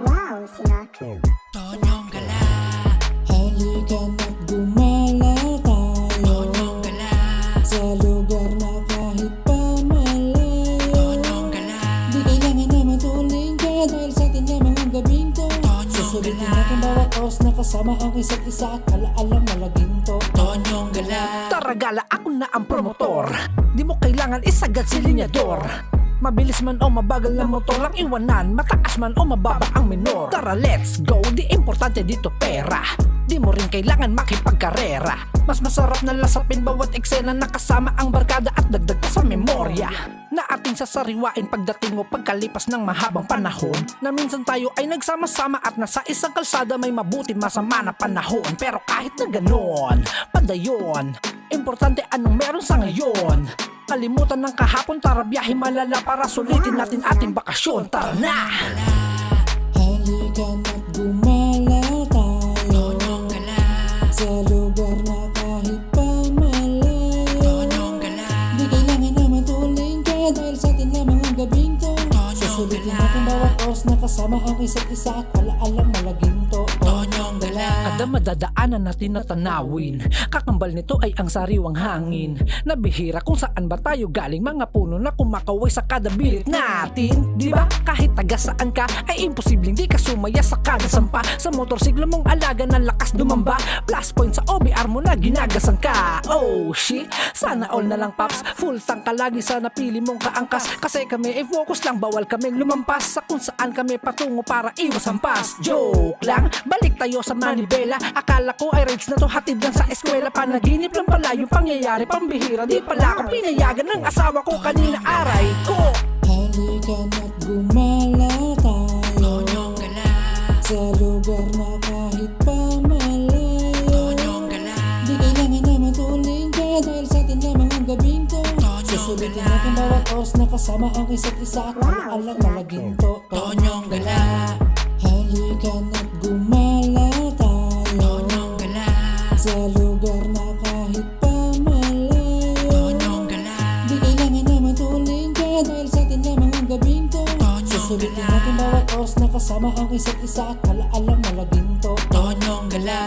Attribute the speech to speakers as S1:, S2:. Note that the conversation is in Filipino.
S1: Wow, Sinatra.
S2: Tonyong Gala,
S3: Halika na't gumala tayo
S2: Tonyong Gala,
S3: sa lugar na kahit pa malayo.
S2: Tonyong Gala,
S3: Di kailangan na matuling ka dahil sa atin lamang ang gabing to. Susulitin natin bawat oras na kasama ang isa't isa at alaalang malaginto.
S2: Tonyong Gala.
S4: Tara gala, ako na ang promotor. Di mo kailangan isagad si linyador. Mabilis man o mabagal na motor ang iwanan, mataas man o mababa ang minor. Tara let's go, di importante dito pera. Di mo rin kailangan makipagkarera. Mas masarap na lasapin bawat eksena na kasama ang barkada at dagdag pa sa memorya na ating sasariwain pagdating mo pagkalipas ng mahabang panahon. Na minsan tayo ay nagsama-sama at nasa isang kalsada may mabuti masama na panahon. Pero kahit na ganon, padayon, importante anong meron sa ngayon. Kalimutan ng kahapon, tara biyahe malala para sulitin natin ating bakasyon. Tara na!
S3: Halika na't gumala tayo
S2: Tonyong Gala,
S3: sa lugar na kahit pa malayo.
S2: Tonyong Gala,
S3: Di kailangan na matuling ka dahil sa atin lamang ang gabing to. Susulitin natin bawat oras na kasama ang isa't isa at alaalang malaginto.
S2: Tonyong Gala,
S4: Kada madadaanan natin na tanawin, kakambal nito ay ang sariwang hangin. Nabihira kung saan ba tayo galing, mga puno na kumakaway sa kada bilit natin. Di ba? Kahit taga saan ka, ay imposibleng di ka sumaya sa kada sampa. Sa motorsiklo mong alaga ng lakas dumamba, plus point sa OBR mo na ginagasan ka. Oh shit, sana all na lang paps, full tank ka lagi sa napili mong kaangkas. Kasi kami ay focus lang, bawal kaming lumampas sa kung saan kami patungo para iwas ang pas. Joke lang, balik tayo sa manibela. Akala ko ay rights na to, hatid lang sa eskwela. Panaginip lang pala yung pangyayari, pambihira. Di pala ako pinayagan ng asawa ko kanina, aray ko.
S3: Halika na't gumala tayo
S2: Tonyong Gala,
S3: sa lugar na kahit pa malayo.
S2: Tonyong Gala,
S3: Di kailangan na matuling ka dahil sa atin lamang ang gabing to. Susulitin natin bawat oras na kasama ang isa't isa at alaalang malaginto.
S2: Tonyong Gala,
S3: Halika na't gumala tayo
S2: Tonyong Gala,
S3: sa lugar na kahit pa malayo.
S2: Tonyong Gala,
S3: Di kailangan na matuling ka dahil sa atin lamang ang gabing to. Susulitin natin bawat oras na kasama ang isa't isa at alaalang malaginto.
S2: Tonyong Gala.